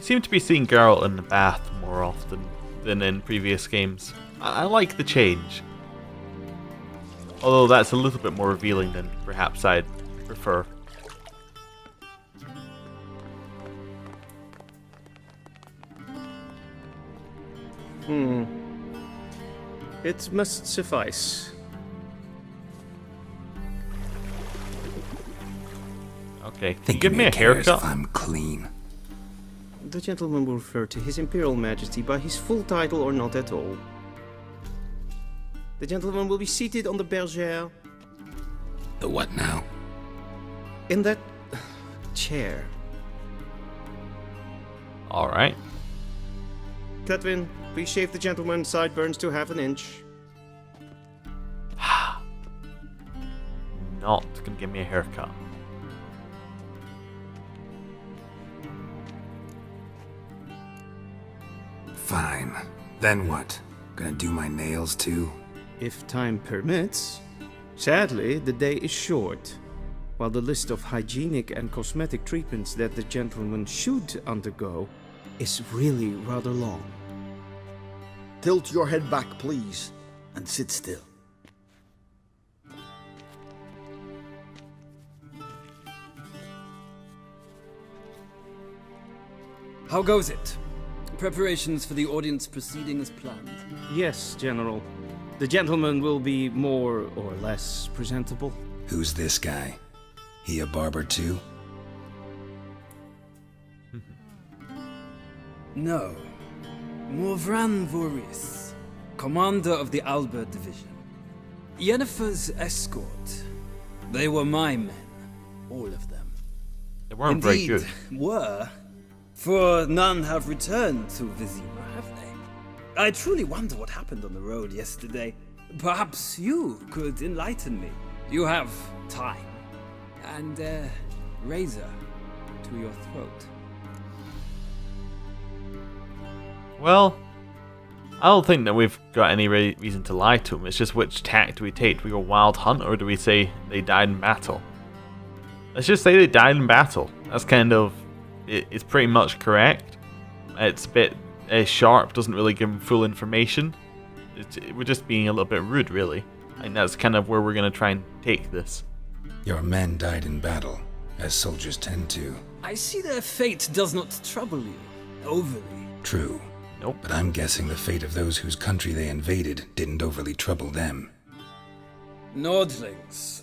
seem to be seeing Geralt in the bath more often than in previous games. I like the change. Although that's a little bit more revealing than perhaps I'd prefer. It must suffice. Okay, can you give me a haircut? If I'm clean. The gentleman will refer to His Imperial Majesty by his full title or not at all. The gentleman will be seated on the bergère. The what now? In that chair. Alright. Cletwin, please shave the gentleman's sideburns to half an inch. Not gonna give me a haircut. Fine. Then what? Gonna do my nails too? If time permits. Sadly, the day is short, while the list of hygienic and cosmetic treatments that the gentleman should undergo is really rather long. Tilt your head back, please, and sit still. How goes it? Preparations for the audience proceeding as planned. Yes, General. The gentleman will be more or less presentable. Who's this guy? He a barber too? No. Morvran Voris, commander of the Alba division. Yennefer's escort. They were my men. All of them. They weren't very good. Were. For none have returned to Vizima, have they? I truly wonder what happened on the road yesterday. Perhaps you could enlighten me. You have time. And a razor to your throat. Well, I don't think that we've got any reason to lie to him. It's just which tack do we take? Do we go wild hunt, or do we say they died in battle? Let's just say they died in battle. That's kind of... It's pretty much correct. It's a bit sharp, doesn't really give him full information. We're just being a little bit rude, really. I think that's kind of where we're going to try and take this. Your men died in battle, as soldiers tend to. I see their fate does not trouble you overly. True. Nope. But I'm guessing the fate of those whose country they invaded didn't overly trouble them. Nordlings.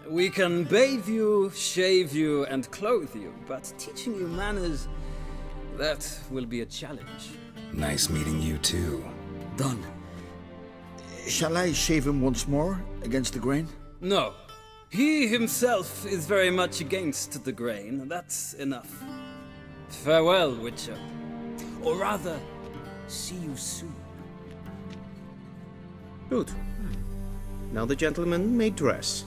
We can bathe you, shave you, and clothe you, but teaching you manners, that will be a challenge. Nice meeting you too. Done. Shall I shave him once more, against the grain? No. He himself is very much against the grain. That's enough. Farewell, Witcher. Or rather, see you soon. Good. Now the gentleman may dress.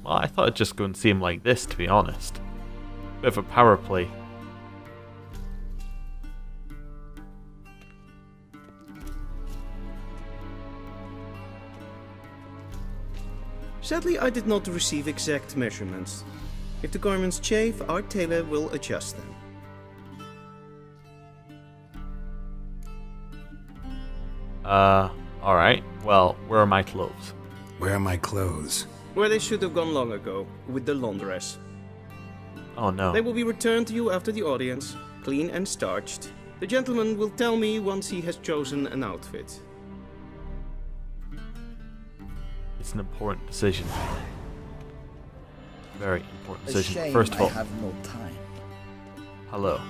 Well, I thought I'd just go and see him like this, to be honest. Bit of a power play. Sadly, I did not receive exact measurements. If the garments chafe, our tailor will adjust them. Alright. Well, where are my clothes? Where are my clothes? Where they should have gone long ago, with the laundress. Oh no. They will be returned to you after the audience, clean and starched. The gentleman will tell me once he has chosen an outfit. It's an important decision. Very important A decision. shame First of all, I have no time. hello.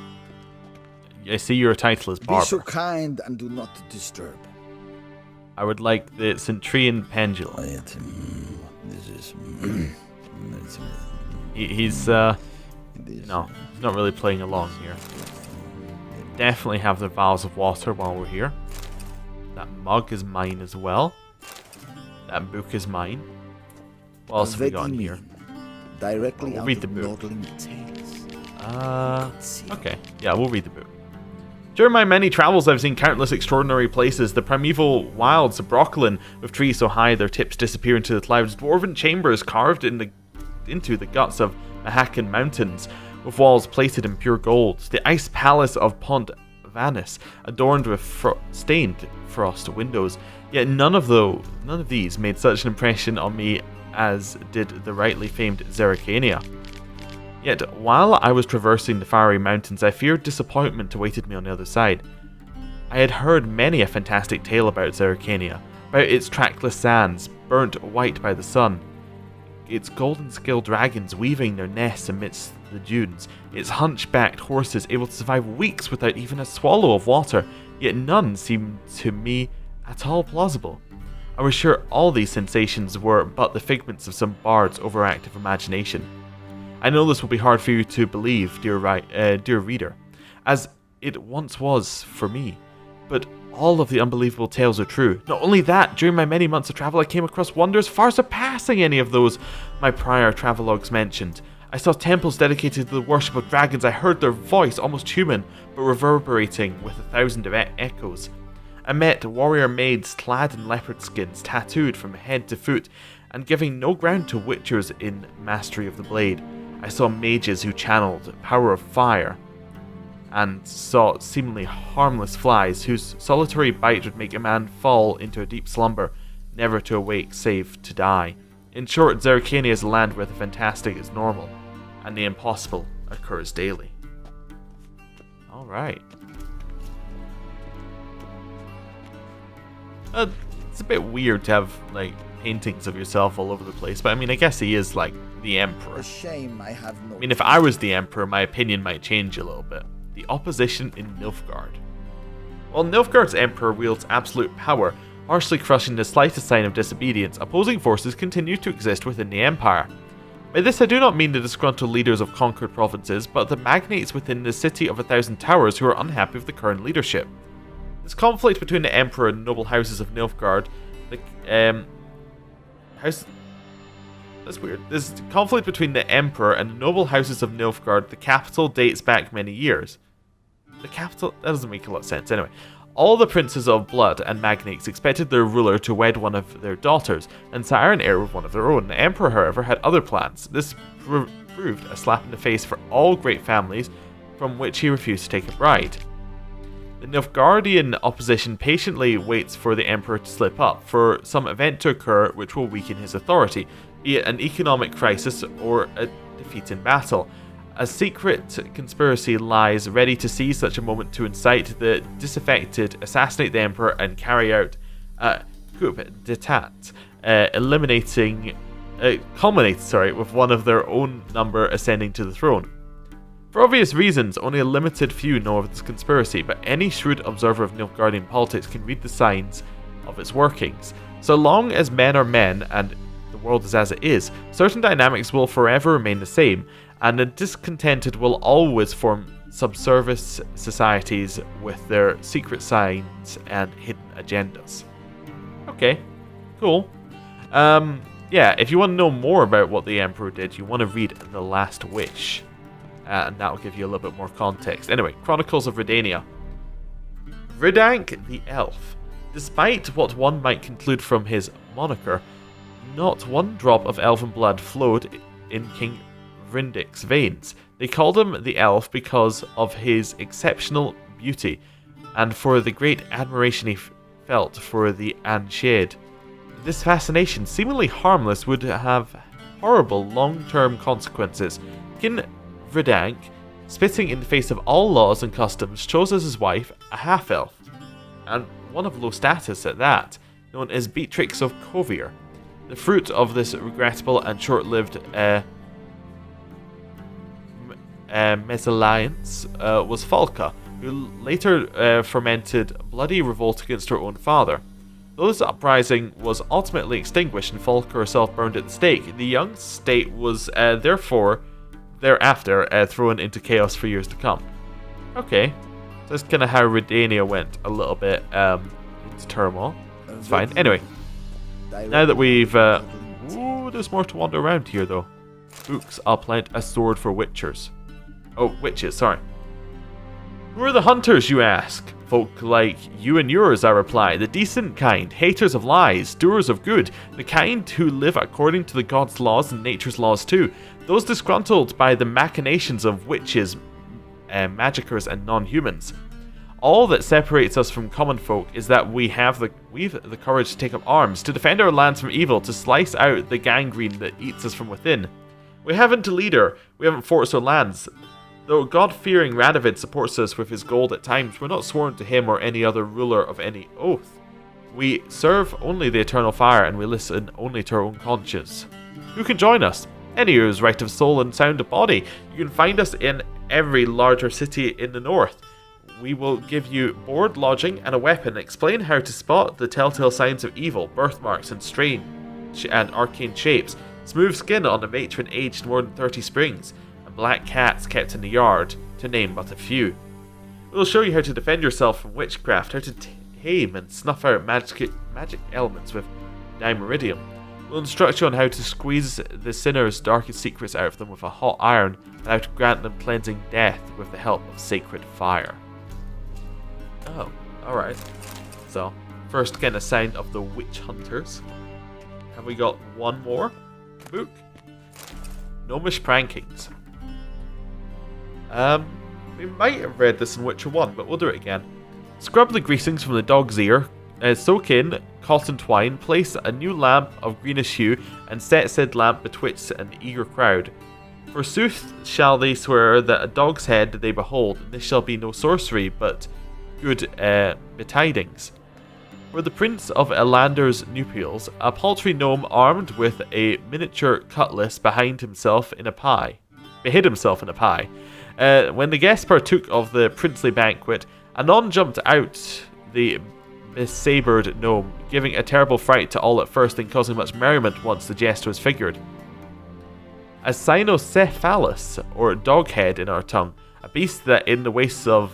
I see your title is Be barber. so kind and do not disturb. I would like the Centurion Pendulum. This is... He's no, he's not really playing along here. Definitely have the vials of water while we're here. That mug is mine as well. That book is mine. What else have we got in here? Directly We'll out read of the book. Nordling Tales. Okay. Yeah, we'll read the book. During my many travels, I've seen countless extraordinary places. The primeval wilds of Brocklin, with trees so high their tips disappear into the clouds. Dwarven chambers carved into the guts of Mahakan mountains, with walls plated in pure gold, the ice palace of Pont Vanus, adorned with stained frost windows. Yet none of these made such an impression on me as did the rightly famed Zerrikania. Yet while I was traversing the fiery mountains, I feared disappointment awaited me on the other side. I had heard many a fantastic tale about Zerrikania, about its trackless sands, burnt white by the sun, its golden-scaled dragons weaving their nests amidst the dunes, its hunchbacked horses able to survive weeks without even a swallow of water, yet none seemed to me at all plausible. I was sure all these sensations were but the figments of some bard's overactive imagination. I know this will be hard for you to believe, dear reader, as it once was for me, but all of the unbelievable tales are true. Not only that, during my many months of travel I came across wonders far surpassing any of those my prior travelogues mentioned. I saw temples dedicated to the worship of dragons. I heard their voice, almost human, but reverberating with 1,000 echoes. I met warrior maids clad in leopard skins, tattooed from head to foot, and giving no ground to witchers in mastery of the blade. I saw mages who channeled power of fire, and saw seemingly harmless flies whose solitary bite would make a man fall into a deep slumber, never to awake save to die. In short, Zerrikania is a land where the fantastic is normal, and the impossible occurs daily. Alright. It's a bit weird to have, like, paintings of yourself all over the place, but I mean, I guess he is, like, the emperor. A shame I have no. I mean, if I was the emperor, my opinion might change a little bit. The opposition in Nilfgaard. While Nilfgaard's emperor wields absolute power, harshly crushing the slightest sign of disobedience, opposing forces continue to exist within the empire. By this I do not mean the disgruntled leaders of conquered provinces, but the magnates within the City of 1,000 Towers who are unhappy with the current leadership. This conflict between the emperor and noble houses of Nilfgaard, This conflict between the emperor and the noble houses of Nilfgaard, the capital, dates back many years. The capital? That doesn't make a lot of sense. Anyway, all the princes of blood and magnates expected their ruler to wed one of their daughters, and sire and heir with one of their own. The emperor, however, had other plans. This proved a slap in the face for all great families, from which he refused to take a bride. The Nilfgaardian opposition patiently waits for the emperor to slip up, for some event to occur which will weaken his authority, be it an economic crisis or a defeat in battle. A secret conspiracy lies ready to seize such a moment to incite the disaffected, assassinate the emperor, and carry out a coup d'etat, culminates with one of their own number ascending to the throne. For obvious reasons, only a limited few know of this conspiracy, but any shrewd observer of Nilfgaardian politics can read the signs of its workings. So long as men are men and the world is as it is, certain dynamics will forever remain the same, and the discontented will always form subservice societies with their secret signs and hidden agendas. Okay, cool. Yeah, if you want to know more about what the Emperor did, you want to read The Last Wish. And that'll give you a little bit more context. Anyway, Chronicles of Redania. Vridank the Elf. Despite what one might conclude from his moniker, not one drop of elven blood flowed in King Vrindik's veins. They called him the Elf because of his exceptional beauty, and for the great admiration he felt for the Anshade. This fascination, seemingly harmless, would have horrible long-term consequences. King Vridank, spitting in the face of all laws and customs, chose as his wife a half-elf, and one of low status at that, known as Beatrix of Kovir. The fruit of this regrettable and short-lived mesalliance was Falka, who later fermented bloody revolt against her own father. Though this uprising was ultimately extinguished and Falka herself burned at the stake, the young state was thereafter thrown into chaos for years to come. Okay, so that's kind of how Redania went a little bit into turmoil. That's fine. Anyway, now that we've... there's more to wander around here, though. Books, I'll plant a sword for witchers. Oh, witches, sorry. Who are the hunters, you ask? Folk like you and yours, I reply. The decent kind, haters of lies, doers of good, the kind who live according to the gods' laws and nature's laws too. Those disgruntled by the machinations of witches, magicers and non-humans. All that separates us from common folk is that we've the courage to take up arms, to defend our lands from evil, to slice out the gangrene that eats us from within. We haven't a leader, we haven't forced our lands. Though God-fearing Radovid supports us with his gold at times, we're not sworn to him or any other ruler of any oath. We serve only the eternal fire, and we listen only to our own conscience. Who can join us? Any who is right of soul and sound of body. You can find us in every larger city in the north. We will give you board, lodging, and a weapon. Explain how to spot the telltale signs of evil, birthmarks, and strange and arcane shapes. Smooth skin on a matron aged more than 30 springs. Black cats kept in the yard, to name but a few. We'll show you how to defend yourself from witchcraft, how to tame and snuff out magic elements with dimeridium. We'll instruct you on how to squeeze the sinner's darkest secrets out of them with a hot iron, and how to grant them cleansing death with the help of sacred fire. Oh, alright. So, first getting a sign of the witch hunters. Have we got one more book? Gnomish Prankings. We might have read this in Witcher 1, but we'll do it again. Scrub the greasings from the dog's ear, soak in cotton twine, place a new lamp of greenish hue, and set said lamp betwixt an eager crowd. Forsooth shall they swear that a dog's head they behold, and this shall be no sorcery, but good betidings. For the prince of Elander's nuptials, a paltry gnome armed with a miniature cutlass behid himself in a pie. When the guests partook of the princely banquet, anon jumped out the besabered gnome, giving a terrible fright to all at first and causing much merriment once the jest was figured. A cynocephalus, or doghead in our tongue, a beast that in the wastes of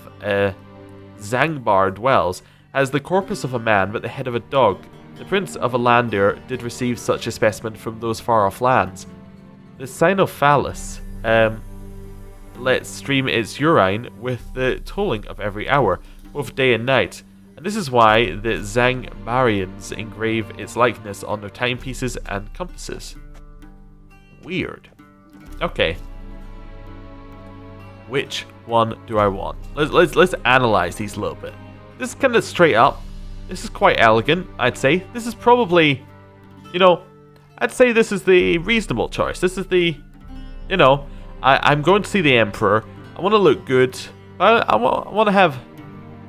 Zangbar dwells, has the corpus of a man but the head of a dog. The prince of Elander did receive such a specimen from those far-off lands. The cynocephalus lets stream its urine with the tolling of every hour, both day and night, and this is why the Zangbarians engrave its likeness on their timepieces and compasses. Weird. Okay. Which one do I want? Let's analyze these a little bit. This is kind of straight up. This is quite elegant, I'd say. This is probably, I'd say this is the reasonable choice. This is the, I'm going to see the Emperor. I want to look good. I want to have,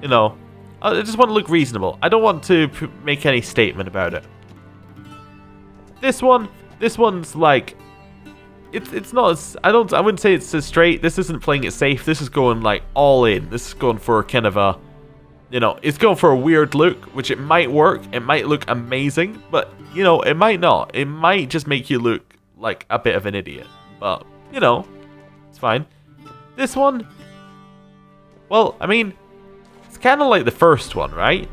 I just want to look reasonable. I don't want to make any statement about it. This one's like, it's not as, I wouldn't say it's as straight. This isn't playing it safe. This is going like all in. This is going for kind of a, it's going for a weird look, which it might work. It might look amazing, but it might not. It might just make you look like a bit of an idiot. But it's fine. This one, well, I mean, it's kind of like the first one, right?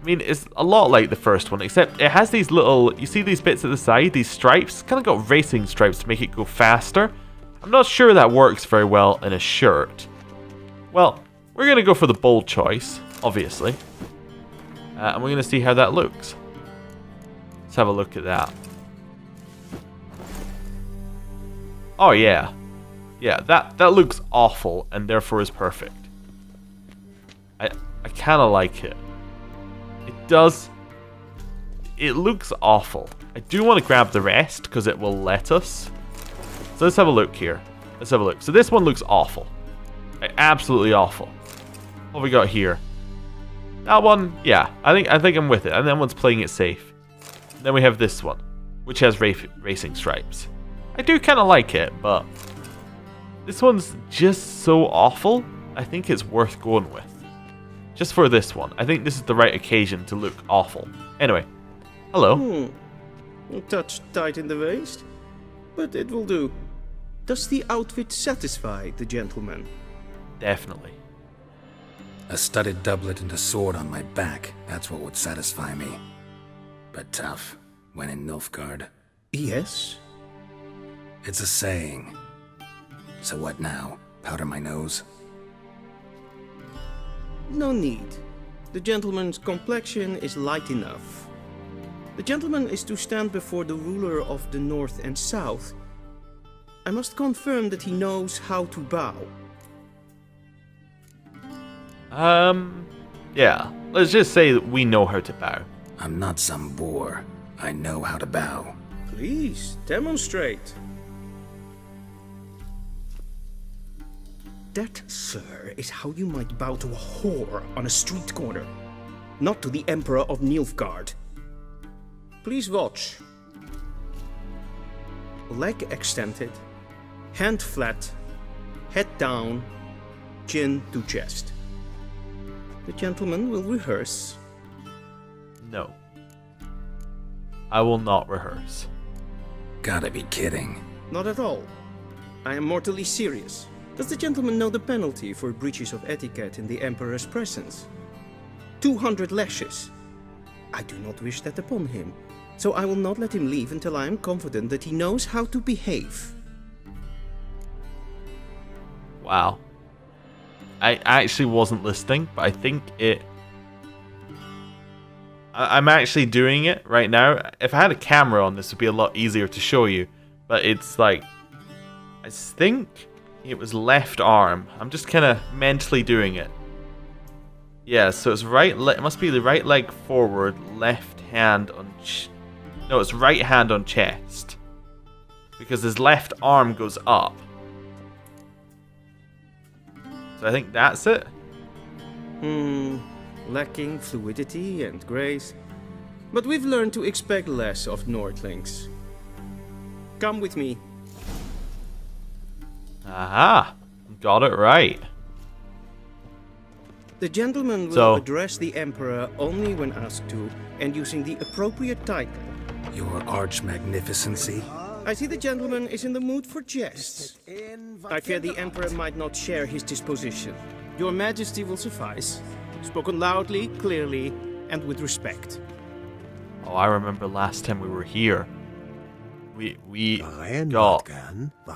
I mean, it's a lot like the first one, except it has these little, you see these bits at the side, these stripes? It's kind of got racing stripes to make it go faster. I'm not sure that works very well in a shirt. Well, we're going to go for the bold choice, obviously. And we're going to see how that looks. Let's have a look at that. Oh, yeah. Yeah, that looks awful and therefore is perfect. I kind of like it. It does. It looks awful. I do want to grab the rest because it will let us. So let's have a look here. Let's have a look. So this one looks awful. Absolutely awful. What have we got here? That one, yeah. I think I'm with it. And that one's playing it safe. And then we have this one, which has racing stripes. I do kind of like it, but this one's just so awful. I think it's worth going with. Just for this one. I think this is the right occasion to look awful. Anyway. Hello. A touch tight in the waist, but it will do. Does the outfit satisfy the gentleman? Definitely. A studded doublet and a sword on my back, that's what would satisfy me. But tough, when in Nilfgaard. Yes? It's a saying. So what now? Powder my nose? No need. The gentleman's complexion is light enough. The gentleman is to stand before the ruler of the North and South. I must confirm that he knows how to bow. Yeah. Let's just say that we know how to bow. I'm not some boor. I know how to bow. Please, demonstrate. That, sir, is how you might bow to a whore on a street corner, not to the Emperor of Nilfgaard. Please watch. Leg extended, hand flat, head down, chin to chest. The gentleman will rehearse. No. I will not rehearse. Gotta be kidding. Not at all. I am mortally serious. Does the gentleman know the penalty for breaches of etiquette in the Emperor's presence? 200 lashes. I do not wish that upon him, so I will not let him leave until I am confident that he knows how to behave. Wow. I actually wasn't listening, but I think it... I'm actually doing it right now. If I had a camera on, this would be a lot easier to show you. But it's like... I think it was left arm. I'm just kind of mentally doing it. Yeah, so it's right... It must be the right leg forward, left hand on... No, it's right hand on chest. Because his left arm goes up. So I think that's it. Lacking fluidity and grace. But we've learned to expect less of Nordlings. Come with me. Aha! Got it right. The gentleman will address the Emperor only when asked to, and using the appropriate title. Your Arch-Magnificency? I see the gentleman is in the mood for jests. I fear the Emperor might not share his disposition. Your Majesty will suffice. Spoken loudly, clearly, and with respect. Oh, I remember last time we were here. We got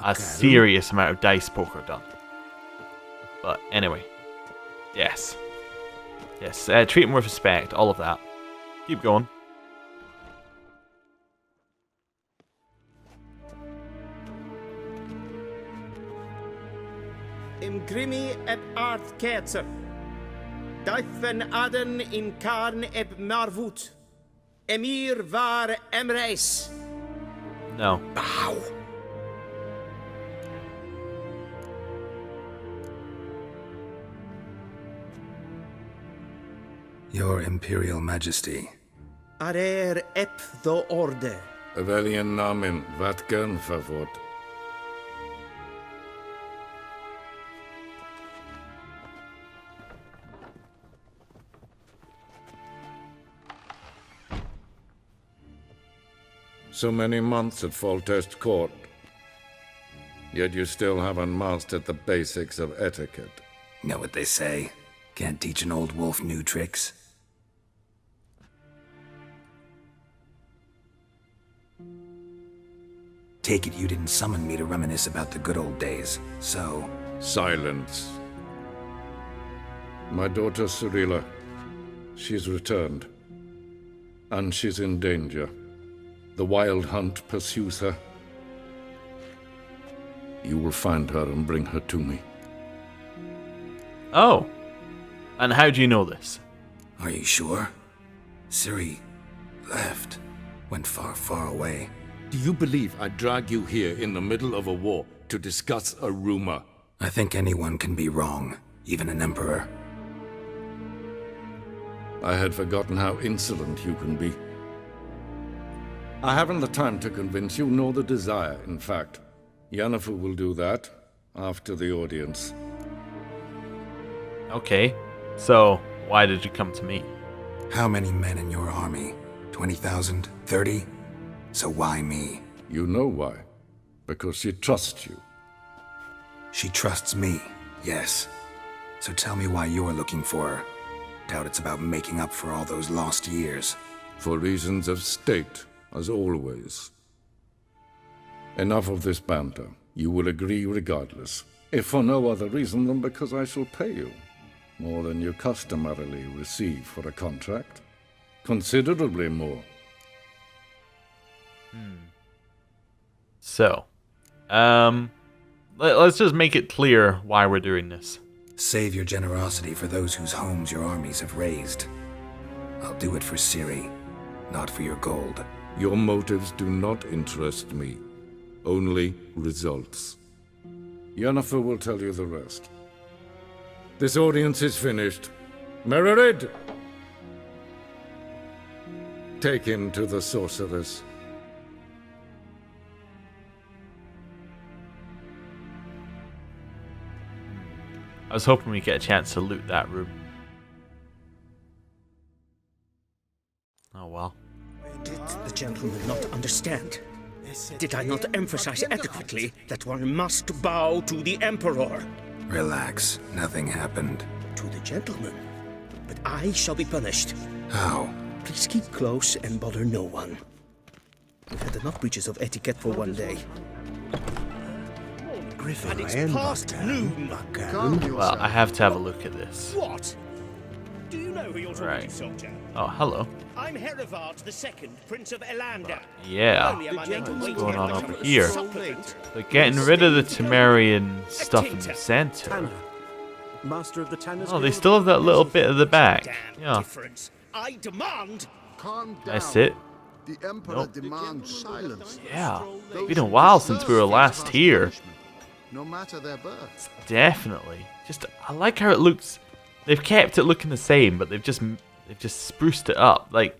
a serious amount of dice poker done. But anyway. Yes. Yes, treat him with respect, all of that. Keep going. Imgrimi eb art ketzer. Duifen aden in karn eb marvoet. Emir var emreis. No. Bow. Your Imperial Majesty. Arer eb the orde. Weljen namen wat gern favort. So many months at Foltest Court, yet you still haven't mastered the basics of etiquette. Know what they say? Can't teach an old wolf new tricks. Take it you didn't summon me to reminisce about the good old days, so... Silence. My daughter Cirilla, she's returned. And she's in danger. The Wild Hunt pursues her. You will find her and bring her to me. Oh. And how do you know this? Are you sure? Ciri left. Went far, far away. Do you believe I'd drag you here in the middle of a war to discuss a rumor? I think anyone can be wrong, even an emperor. I had forgotten how insolent you can be. I haven't the time to convince you, nor the desire, in fact. Yennefer will do that after the audience. Okay. So, why did you come to me? How many men in your army? 20,000? 30? So why me? You know why. Because she trusts you. She trusts me, yes. So tell me why you're looking for her. Doubt it's about making up for all those lost years. For reasons of state, as always. Enough of this banter. You will agree regardless. If for no other reason than because I shall pay you. More than you customarily receive for a contract. Considerably more. So, let's just make it clear why we're doing this. Save your generosity for those whose homes your armies have razed. I'll do it for Ciri, not for your gold. Your motives do not interest me. Only results. Yennefer will tell you the rest. This audience is finished. Merid! Take him to the sorceress. I was hoping we get a chance to loot that room. Oh well. Did the gentleman not understand? Did I not emphasize adequately that one must bow to the Emperor? Relax, nothing happened. To the gentleman. But I shall be punished. How? Please keep close and bother no one. We've had enough breaches of etiquette for one day. And it's past noon. Well, I have to have a look at this. What? Do you know who you're talking Right. to, soldier? Oh, hello. I'm Herivard II, Prince of Elander. Yeah. Only am I made to What's wait going here on like over a here? suppliant. They're getting rid of the Temerian stuff in the center. Master of the Tanners Oh, they Guild. still have that little bit at the back. Damn Yeah. difference. I demand. Calm down. That's it. The Emperor Nope. demands silence. Yeah. Those It's been a who while since we were deserve last must here. punishment, no matter their birth. Definitely. Just I like how it looks. They've kept it looking the same, but they've just spruced it up. Like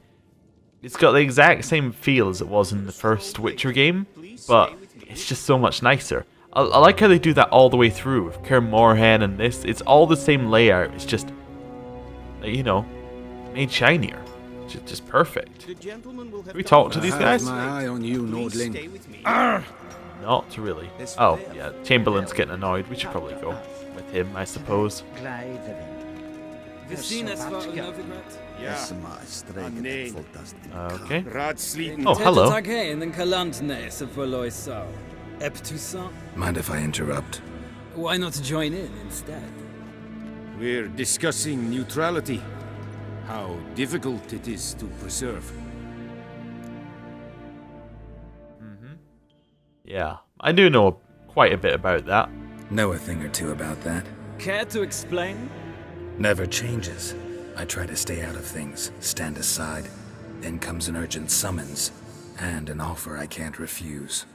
it's got the exact same feel as it was in the first Witcher game, but it's just so much nicer. I like how they do that all the way through with Kaer Morhen and this. It's all the same layout. It's just, you know, made shinier. Just perfect. The gentleman will have Can we talk to these I guys? have my eye on you, Please Nordling. stay with me. Not really. Oh, yeah, Chamberlain's getting annoyed. We should probably go with him, I suppose. Wir sehen es war Novigrad. Okay. Radsliden. Oh, hello. Tag in den Kalantne, se verloy so. Ep Toussaint. Mind if I interrupt? Why not join in instead? We're discussing neutrality. How difficult it is to preserve. Yeah, I do know quite a bit about that. Know a thing or two about that. Care to explain? Never changes. I try to stay out of things, stand aside. Then comes an urgent summons, and an offer I can't refuse.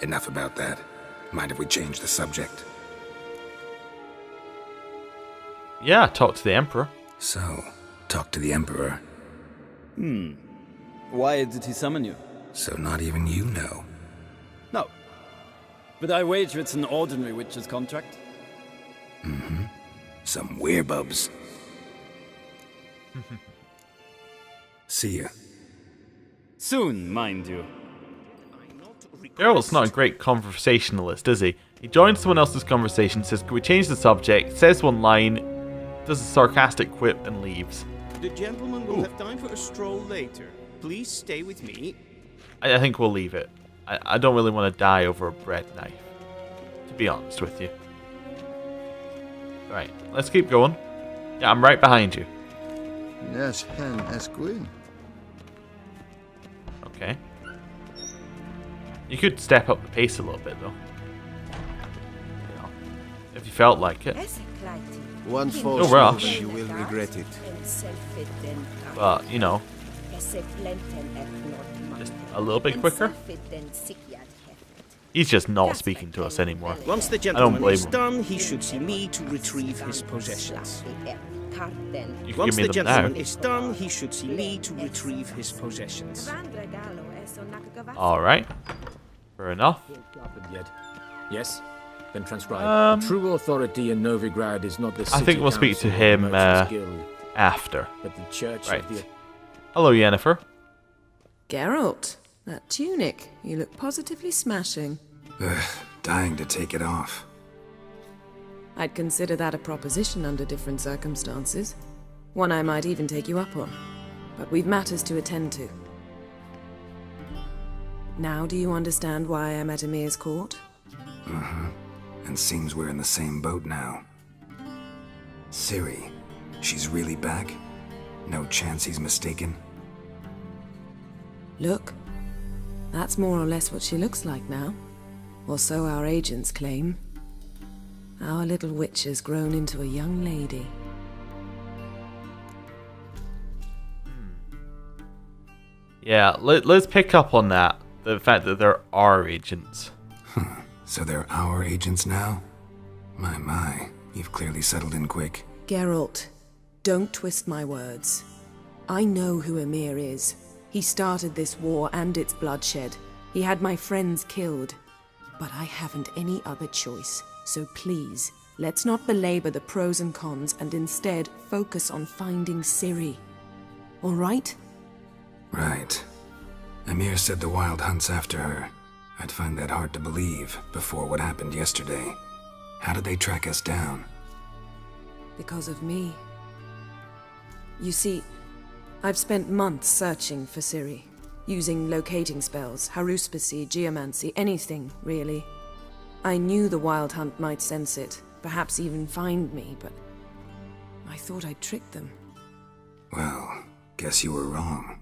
Enough about that. Mind if we change the subject? Yeah, talk to the Emperor. So, talk to the Emperor. Why did he summon you? So not even you know. No. But I wager it's an ordinary witcher's contract. Some werebubs. See ya. Soon, mind you. Geralt's not a great conversationalist, is he? He joins someone else's conversation, says, "Can we change the subject?" Says one line, does a sarcastic quip, and leaves. The gentleman will have time for a stroll later. Please stay with me. I think we'll leave it. I don't really want to die over a bread knife, to be honest with you. Right, let's keep going. Yeah, I'm right behind you. Yes, hen as queen. Okay. You could step up the pace a little bit, though. You know, if you felt like it. One No false rush. move and you will regret it. But, you know, just a little bit quicker. He's just not speaking to us anymore. Once the I don't gentleman blame is him. done, he should see me to retrieve his possessions. You can Once give me the them now. gentleman is done, he should see me to retrieve his possessions. Alright. Fair enough. Yet. Yes? Then transcribe. True authority in Novigrad is not the I city think we'll speak to council or him merchants guild, after. but the church Right. of the... Hello, Yennefer. Geralt, that tunic, you look positively smashing. Dying to take it off. I'd consider that a proposition under different circumstances. One I might even take you up on. But we've matters to attend to. Now do you understand why I'm at Emir's court? And seems we're in the same boat now. Ciri, she's really back? No chance he's mistaken? Look, that's more or less what she looks like now. Or so our agents claim. Our little witch has grown into a young lady. Yeah, let's pick up on that. The fact that there are agents. So they're our agents now? My, you've clearly settled in quick. Geralt, don't twist my words. I know who Emir is. He started this war and its bloodshed. He had my friends killed. But I haven't any other choice. So please, let's not belabor the pros and cons and instead focus on finding Ciri. All right? Right. Emir said the Wild Hunt's after her. I'd find that hard to believe before what happened yesterday. How did they track us down? Because of me. You see, I've spent months searching for Ciri, using locating spells, haruspicy, geomancy, anything, really. I knew the Wild Hunt might sense it, perhaps even find me, but I thought I'd tricked them. Well, guess you were wrong.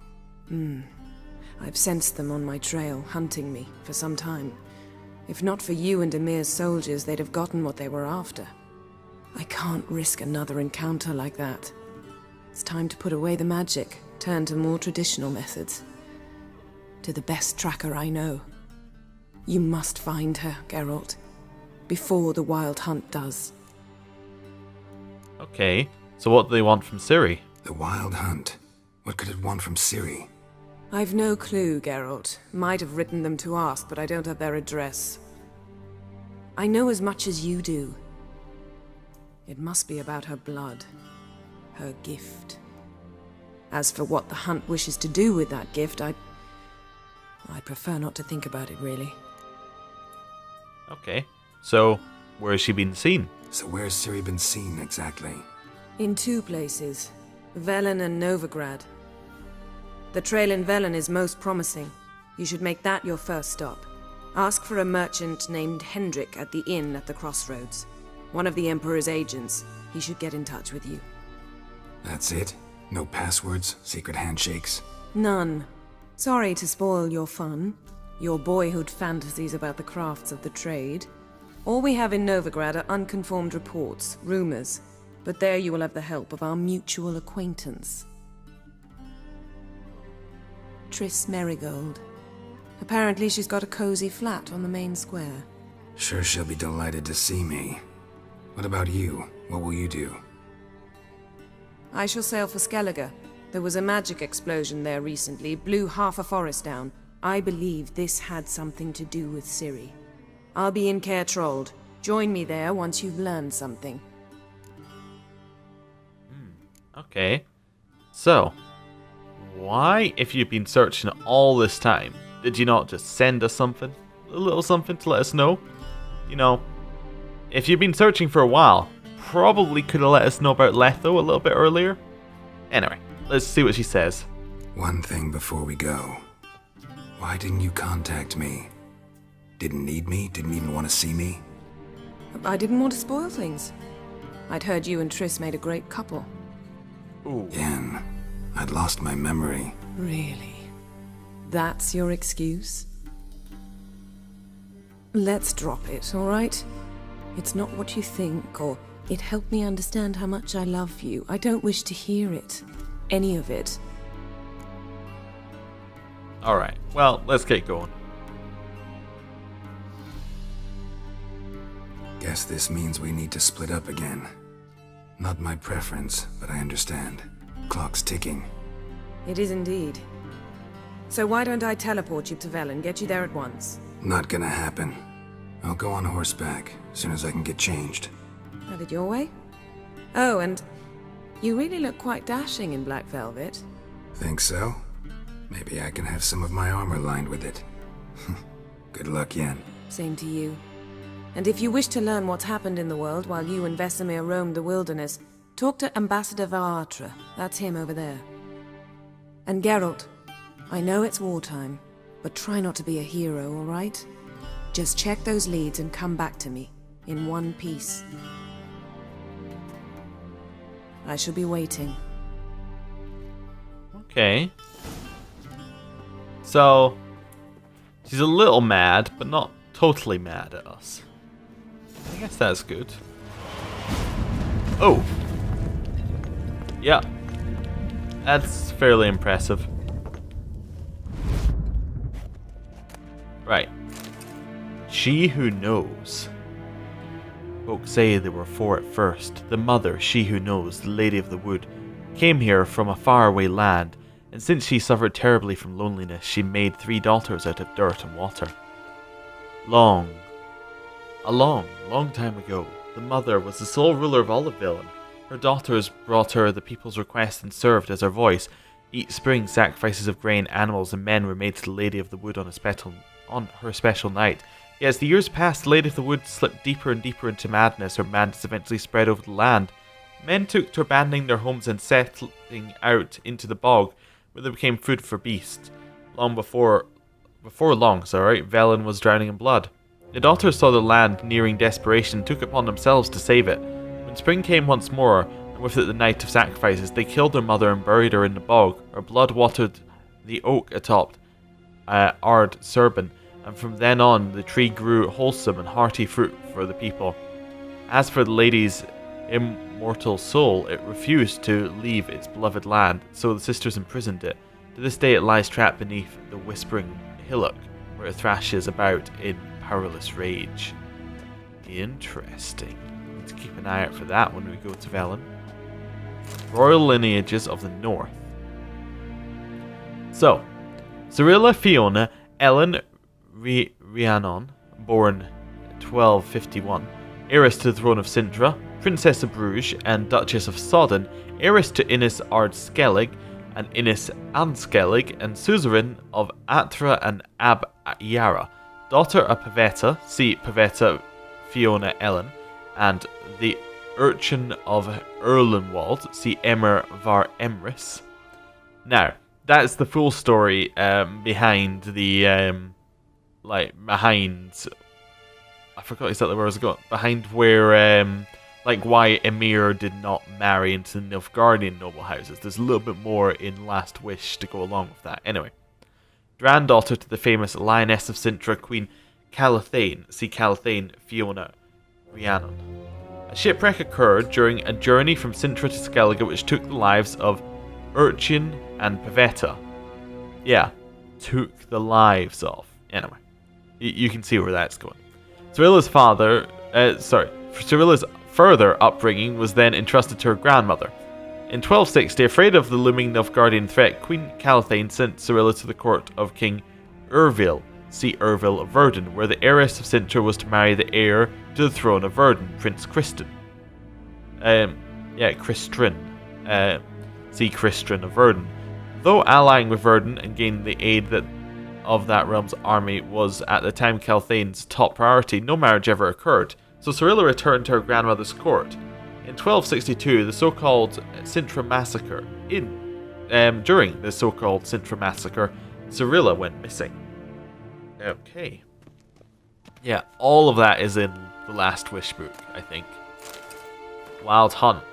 I've sensed them on my trail, hunting me, for some time. If not for you and Emir's soldiers, they'd have gotten what they were after. I can't risk another encounter like that. It's time to put away the magic, turn to more traditional methods. To the best tracker I know. You must find her, Geralt, before the Wild Hunt does. Okay, so what do they want from Ciri? The Wild Hunt? What could it want from Ciri? I've no clue, Geralt. Might have written them to ask, but I don't have their address. I know as much as you do. It must be about her blood. Her gift. As for what the Hunt wishes to do with that gift, I prefer not to think about it, really. Okay, so where has she been seen? So where's Ciri been seen, exactly? In 2 places. Velen and Novigrad. The trail in Velen is most promising. You should make that your first stop. Ask for a merchant named Hendrik at the inn at the crossroads. One of the Emperor's agents. He should get in touch with you. That's it? No passwords? Secret handshakes? None. Sorry to spoil your fun. Your boyhood fantasies about the crafts of the trade. All we have in Novigrad are unconfirmed reports, rumors. But there you will have the help of our mutual acquaintance. Triss Merigold. Apparently she's got a cozy flat on the main square. Sure she'll be delighted to see me. What about you? What will you do? I shall sail for Skellige. There was a magic explosion there recently, blew half a forest down. I believe this had something to do with Ciri. I'll be in Caer Trold. Join me there once you've learned something. Okay, so why, if you've been searching all this time, did you not just send us something? A little something to let us know? You know, if you've been searching for a while, probably could have let us know about Letho a little bit earlier. Anyway, let's see what she says. One thing before we go. Why didn't you contact me? Didn't need me? Didn't even want to see me? I didn't want to spoil things. I'd heard you and Triss made a great couple. Ooh. Yen, I'd lost my memory. Really? That's your excuse? Let's drop it, all right? It's not what you think, or it helped me understand how much I love you. I don't wish to hear it. Any of it. Alright, well, let's get going. Guess this means we need to split up again. Not my preference, but I understand. Clock's ticking. It is indeed. So why don't I teleport you to Velen, get you there at once? Not gonna happen. I'll go on horseback, as soon as I can get changed. Have it your way? Oh, and you really look quite dashing in black velvet. Think so? Maybe I can have some of my armor lined with it. Good luck, Yen. Same to you. And if you wish to learn what's happened in the world while you and Vesemir roamed the wilderness, talk to Ambassador Vaatra. That's him over there. And Geralt, I know it's wartime, but try not to be a hero, all right? Just check those leads and come back to me, in one piece. I shall be waiting. Okay. So, she's a little mad, but not totally mad at us. I guess that's good. Oh! Yeah. That's fairly impressive. Right. She who knows. Folk say they were four at first. The mother, she who knows, the Lady of the Wood, came here from a faraway land, and since she suffered terribly from loneliness, she made 3 daughters out of dirt and water. A long time ago, the mother was the sole ruler of Oliveville, and her daughters brought her the people's requests and served as her voice. Each spring, sacrifices of grain, animals, and men were made to the Lady of the Wood on her special night. Yet as the years passed, the Lady of the Wood slipped deeper and deeper into madness. Her madness eventually spread over the land. Men took to abandoning their homes and settling out into the bog, where they became food for beasts. Before long, Velen was drowning in blood. The daughters saw the land nearing desperation and took it upon themselves to save it. When spring came once more, and with it the night of sacrifices, they killed their mother and buried her in the bog. Her blood watered the oak atop Ard Serban, and from then on the tree grew wholesome and hearty fruit for the people. As for the lady's immortal soul, it refused to leave its beloved land, so the sisters imprisoned it. To this day it lies trapped beneath the whispering hillock, where it thrashes about in powerless rage. Interesting. Need to keep an eye out for that when we go to Velen. Royal lineages of the North. So, Cirilla Fiona Ellen Rhiannon, born 1251, heiress to the throne of Sintra, Princess of Bruges and Duchess of Sodden, heiress to Innis Ard Skellig and Innis Anskellig, and suzerain of Atra and Ab Yara, daughter of Pavetta, see Pavetta Fiona Ellen, and the urchin of Erlenwald, see Emmer var Emrys. Now, that's the full story behind the behind. I forgot exactly where I was going. Behind where why Emir did not marry into the Nilfgaardian noble houses. There's a little bit more in Last Wish to go along with that. Anyway, granddaughter to the famous Lioness of Sintra, Queen Calathane. See Calathane Fiona Rhiannon. A shipwreck occurred during a journey from Sintra to Skellige, which took the lives of Urchin and Pavetta. Took the lives of. Anyway, you can see where that's going. Cirilla's Cirilla's further upbringing was then entrusted to her grandmother. In 1260, afraid of the looming Nilfgaardian threat, Queen Calathane sent Cirilla to the court of King Urville, see Urville of Verdun, where the heiress of Sintra was to marry the heir to the throne of Verdun, Prince Christian. Christrin. See Christian of Verdun. Though allying with Verdun and gaining the aid of that realm's army was at the time Calathane's top priority, no marriage ever occurred, so Cirilla returned to her grandmother's court. In 1262, the so-called Sintra massacre. During the so-called Sintra massacre, Cirilla went missing. Okay. Yeah, all of that is in the Last Wish book, I think. Wild Hunt.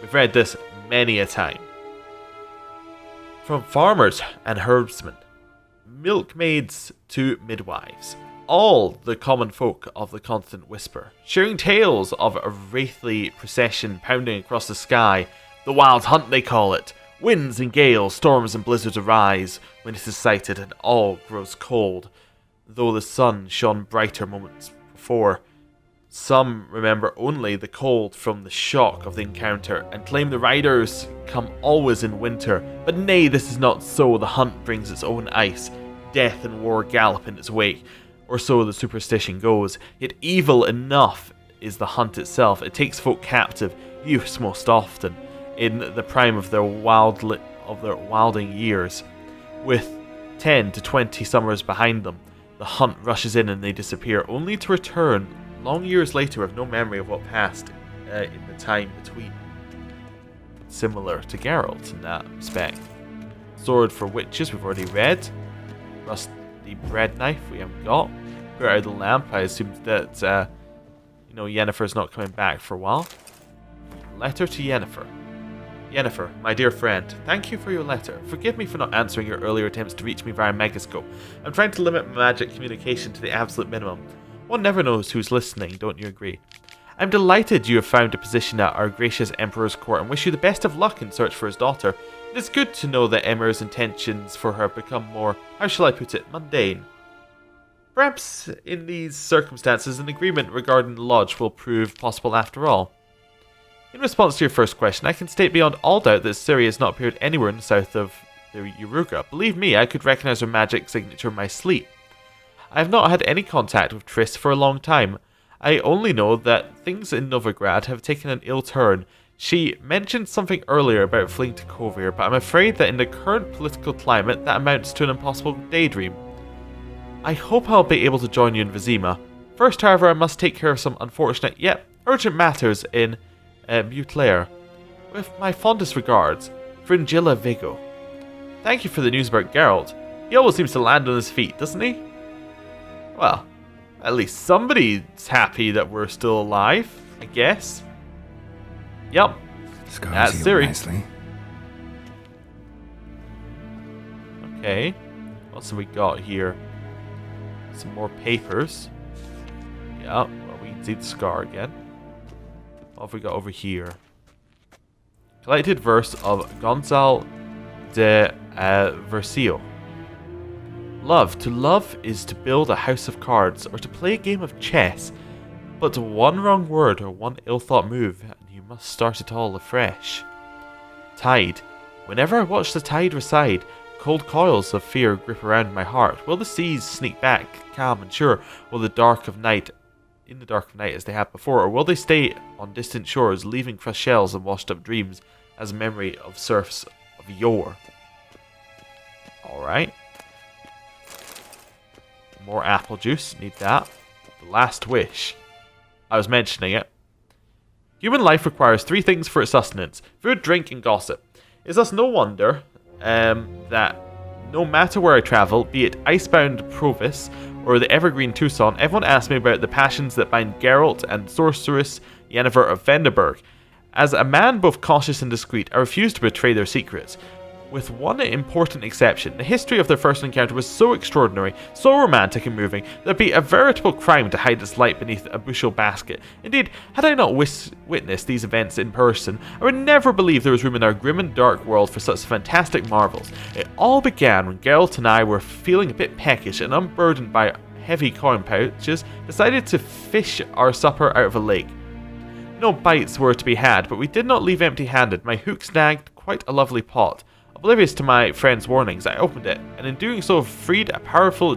We've read this many a time. From farmers and herdsmen, milkmaids to midwives, all the common folk of the continent whisper, sharing tales of a wraithly procession pounding across the sky. The Wild Hunt, they call it. Winds and gales, storms and blizzards arise when it is sighted, and all grows cold, though the sun shone brighter moments before. Some remember only the cold from the shock of the encounter, and claim the riders come always in winter. But nay, this is not so. The hunt brings its own ice. Death and war gallop in its wake, or so the superstition goes. Yet evil enough is the hunt itself. It takes folk captive, youths most often, in the prime of their wilding years. With 10 to 20 summers behind them, the hunt rushes in and they disappear, only to return long years later with no memory of what passed in the time between. Similar to Geralt in that respect. Sword for witches we've already read. Rusty bread knife we haven't got. Put out of the lamp, I assume that Yennefer's not coming back for a while. Letter to Yennefer. Yennefer, my dear friend, thank you for your letter. Forgive me for not answering your earlier attempts to reach me via Megascope. I'm trying to limit my magic communication to the absolute minimum. One never knows who's listening, don't you agree? I'm delighted you have found a position at our gracious Emperor's court and wish you the best of luck in search for his daughter. It is good to know that Emir's intentions for her become more, how shall I put it, mundane. Perhaps in these circumstances an agreement regarding the lodge will prove possible after all. In response to your first question, I can state beyond all doubt that Ciri has not appeared anywhere in the south of the Yaruga. Believe me, I could recognize her magic signature in my sleep. I have not had any contact with Triss for a long time. I only know that things in Novigrad have taken an ill turn. She mentioned something earlier about fleeing to Kovir, but I'm afraid that in the current political climate that amounts to an impossible daydream. I hope I'll be able to join you in Vizima. First, however, I must take care of some unfortunate yet urgent matters in Mutlair. With my fondest regards, Fringilla Vigo. Thank you for the news about Geralt. He always seems to land on his feet, doesn't he? Well, at least somebody's happy that we're still alive, I guess. Yup, that's Ciri. Nicely. Okay, what's we got here? Some more papers. Yeah, well, we can see the scar again. What have we got over here? Collected verse of Gonzalo de Versio. Love. To love is to build a house of cards, or to play a game of chess. But one wrong word or one ill-thought move, and you must start it all afresh. Tide. Whenever I watch the tide recede, cold coils of fear grip around my heart. Will the seas sneak back, calm and sure? Will the dark of night, in the dark of night as they have before, or will they stay on distant shores, leaving crushed shells and washed-up dreams as a memory of serfs of yore? Alright. More apple juice, need that. The last wish. I was mentioning it. Human life requires three things for its sustenance: food, drink, and gossip. It's thus no wonder that no matter where I travel, be it icebound Provis or the evergreen Tucson, everyone asks me about the passions that bind Geralt and sorceress Yennefer of Venderberg. As a man both cautious and discreet, I refuse to betray their secrets. With one important exception, the history of their first encounter was so extraordinary, so romantic and moving, that it would be a veritable crime to hide its light beneath a bushel basket. Indeed, had I not witnessed these events in person, I would never believe there was room in our grim and dark world for such fantastic marvels. It all began when Geralt and I were feeling a bit peckish and unburdened by heavy coin pouches, decided to fish our supper out of a lake. No bites were to be had, but we did not leave empty-handed. My hook snagged quite a lovely pot. Oblivious to my friend's warnings, I opened it, and in doing so freed a powerful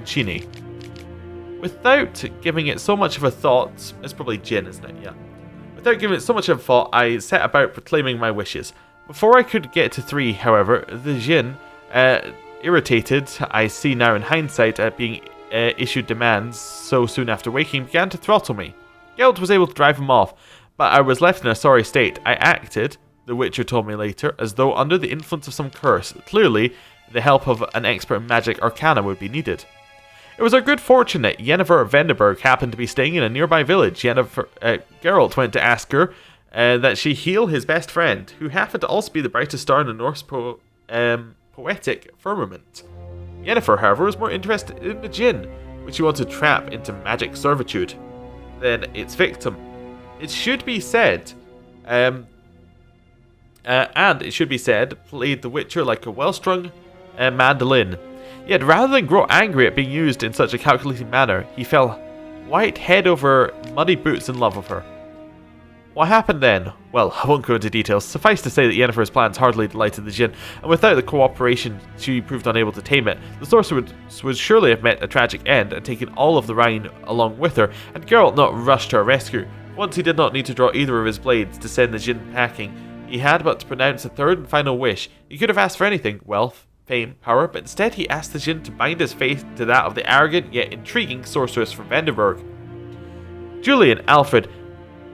genie. Without giving it so much of a thought, it's probably gin, isn't it? Yeah. Without giving it so much of a thought, I set about proclaiming my wishes. Before I could get to 3, however, the djinn, irritated, I see now in hindsight, at being issued demands so soon after waking, began to throttle me. Geralt was able to drive him off, but I was left in a sorry state. I acted, the Witcher told me later, as though under the influence of some curse. Clearly, the help of an expert in magic arcana would be needed. It was our good fortune that Yennefer of Venderberg happened to be staying in a nearby village. Geralt went to ask her that she heal his best friend, who happened to also be the brightest star in the Norse poetic firmament. Yennefer, however, was more interested in the djinn, which she wanted to trap into magic servitude, than its victim. It should be said, and it should be said, played the Witcher like a well-strung mandolin. Yet rather than grow angry at being used in such a calculating manner, he fell white head over muddy boots in love with her. What happened then? Well, I won't go into details. Suffice to say that Yennefer's plans hardly delighted the djinn, and without the cooperation she proved unable to tame it. The sorcerer would surely have met a tragic end and taken all of the Rhine along with her, and Geralt not rushed to her rescue. Once he did not need to draw either of his blades to send the djinn packing. He had but to pronounce a third and final wish. He could have asked for anything, wealth, fame, power, but instead he asked the djinn to bind his faith to that of the arrogant yet intriguing sorceress from Venderberg. Julian Alfred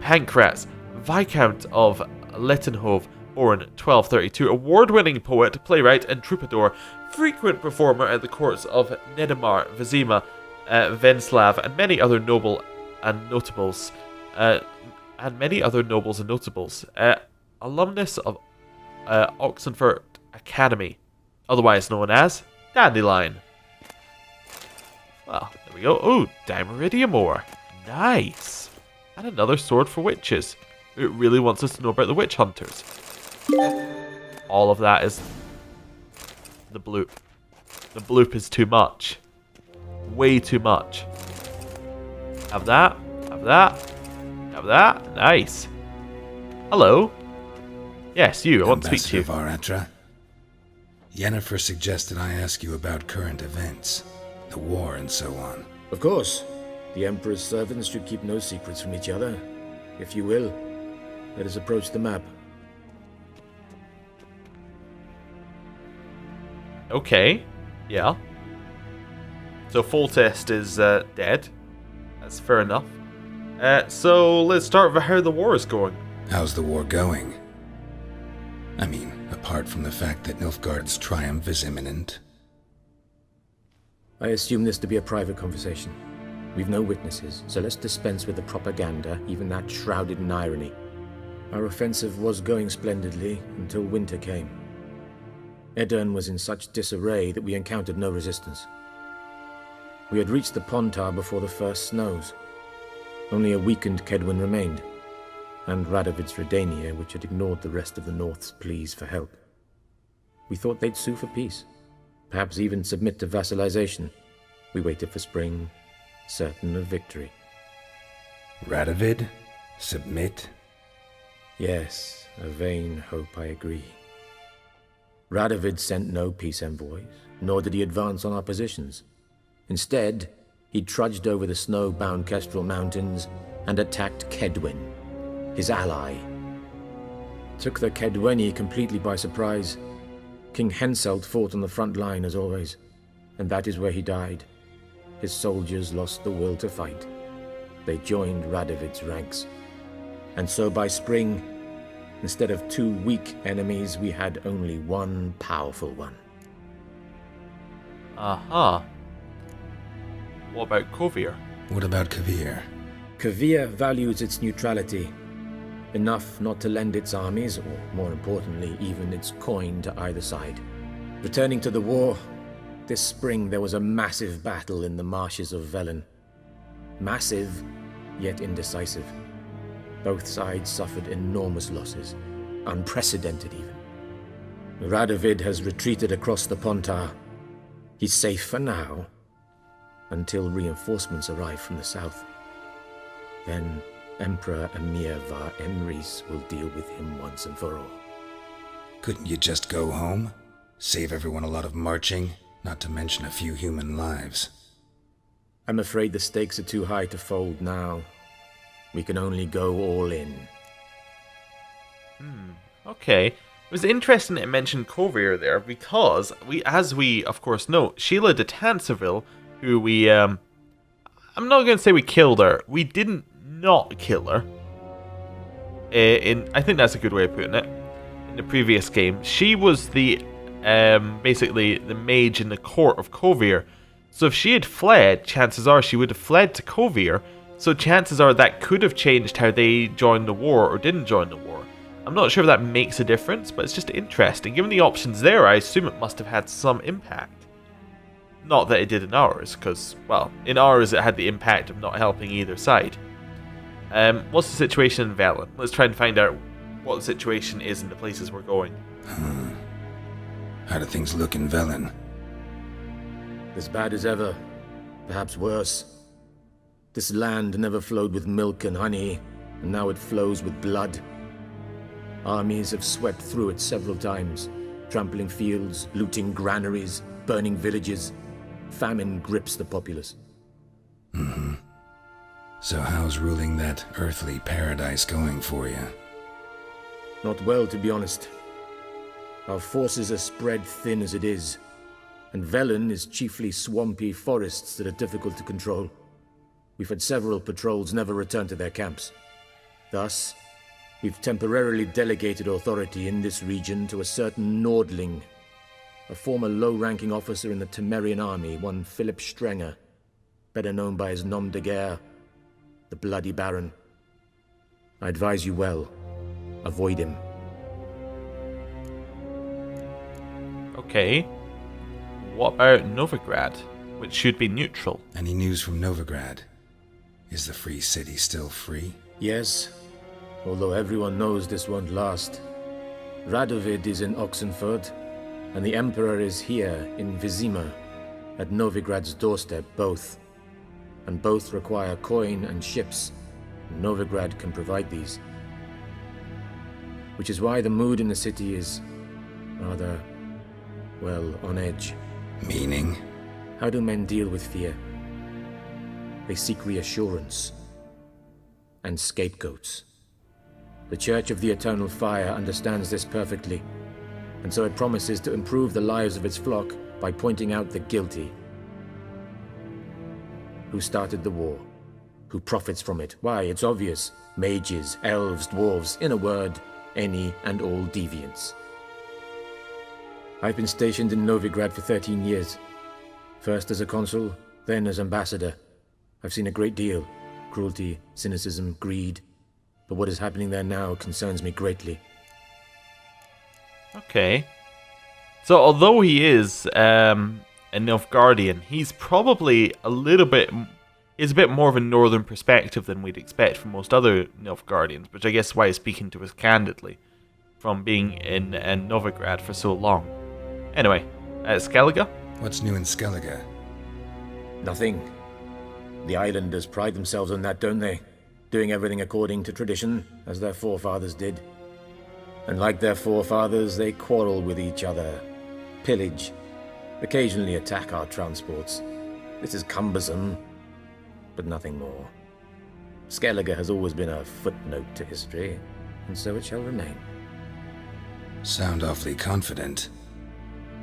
Pancratz, Viscount of Lettenhove, born 1232, award-winning poet, playwright, and troubadour, frequent performer at the courts of Nedamar, Vizima, Venslav, and many other nobles and notables. Alumnus of Oxenford Academy, otherwise known as Dandelion. Well, there we go. Oh, Dimeridium ore. Nice. And another sword for witches. It really wants us to know about the witch hunters. All of that is the bloop. The bloop is too much. Way too much. Have that. Have that. Have that. Nice. Hello. Yes, you. I want to speak to you. Ambassador Varatra, Yennefer suggested I ask you about current events, the war and so on. Of course. The Emperor's servants should keep no secrets from each other. If you will, let us approach the map. Okay. Yeah. So Foltest is dead. That's fair enough. So let's start with how the war is going. How's the war going? I mean, apart from the fact that Nilfgaard's triumph is imminent. I assume this to be a private conversation. We've no witnesses, so let's dispense with the propaganda, even that shrouded in irony. Our offensive was going splendidly until winter came. Edirn was in such disarray that we encountered no resistance. We had reached the Pontar before the first snows. Only a weakened Kedwen remained, and Radovid's Redania, which had ignored the rest of the North's pleas for help. We thought they'd sue for peace, perhaps even submit to vassalization. We waited for spring, certain of victory. Radovid? Submit? Yes, a vain hope, I agree. Radovid sent no peace envoys, nor did he advance on our positions. Instead, he trudged over the snow-bound Kestrel Mountains and attacked Kedwen, his ally. Took the Kedweni completely by surprise. King Henselt fought on the front line as always, and that is where he died. His soldiers lost the will to fight. They joined Radovid's ranks. And so by spring, instead of 2 weak enemies, we had only one powerful one. Aha. What about Kovir? What about Kovir? Kovir values its neutrality, enough not to lend its armies, or more importantly, even its coin to either side. Returning to the war, this spring there was a massive battle in the marshes of Velen. Massive, yet indecisive. Both sides suffered enormous losses, unprecedented even. Radovid has retreated across the Pontar. He's safe for now, until reinforcements arrive from the south. Then Emperor Emir var Emrys will deal with him once and for all. Couldn't you just go home? Save everyone a lot of marching, not to mention a few human lives. I'm afraid the stakes are too high to fold now. We can only go all in. Okay. It was interesting that it mentioned Kovir there, because as we of course know, Sheila de Tanseville, who we, I'm not going to say we killed her. We didn't not kill her. I think that's a good way of putting it. In the previous game, she was the, basically the mage in the court of Kovir. So if she had fled, chances are she would have fled to Kovir. So chances are that could have changed how they joined the war or didn't join the war. I'm not sure if that makes a difference, but it's just interesting. Given the options there, I assume it must have had some impact. Not that it did in ours, because, well, in ours it had the impact of not helping either side. What's the situation in Velen? Let's try and find out what the situation is in the places we're going. How do things look in Velen? As bad as ever, perhaps worse. This land never flowed with milk and honey, and now it flows with blood. Armies have swept through it several times, trampling fields, looting granaries, burning villages. Famine grips the populace. So how's ruling that earthly paradise going for you? Not well, to be honest. Our forces are spread thin as it is, and Velen is chiefly swampy forests that are difficult to control. We've had several patrols never return to their camps. Thus, we've temporarily delegated authority in this region to a certain Nordling, a former low-ranking officer in the Temerian army, one Philip Strenger, better known by his nom de guerre, the Bloody Baron. I advise you well. Avoid him. Okay. What about Novigrad, which should be neutral? Any news from Novigrad? Is the free city still free? Yes, although everyone knows this won't last. Radovid is in Oxenford, and the Emperor is here in Vizima, at Novigrad's doorstep, both. And both require coin and ships. Novigrad can provide these. Which is why the mood in the city is rather, well, on edge. Meaning? How do men deal with fear? They seek reassurance and scapegoats. The Church of the Eternal Fire understands this perfectly, and so it promises to improve the lives of its flock by pointing out the guilty. Who started the war? Who profits from it? Why, it's obvious. Mages, elves, dwarves, in a word, any and all deviants. I've been stationed in Novigrad for 13 years. First as a consul, then as ambassador. I've seen a great deal. Cruelty, cynicism, greed. But what is happening there now concerns me greatly. Okay. So although he is a Nilfgaardian, he's probably is a bit more of a northern perspective than we'd expect from most other Nilfgaardians, which I guess is why he's speaking to us candidly, from being in Novigrad for so long. Anyway, Skellige? What's new in Skellige? Nothing. The islanders pride themselves on that, don't they? Doing everything according to tradition, as their forefathers did. And like their forefathers, they quarrel with each other, pillage, occasionally attack our transports. This is cumbersome, but nothing more. Skellige has always been a footnote to history, and so it shall remain. Sound awfully confident.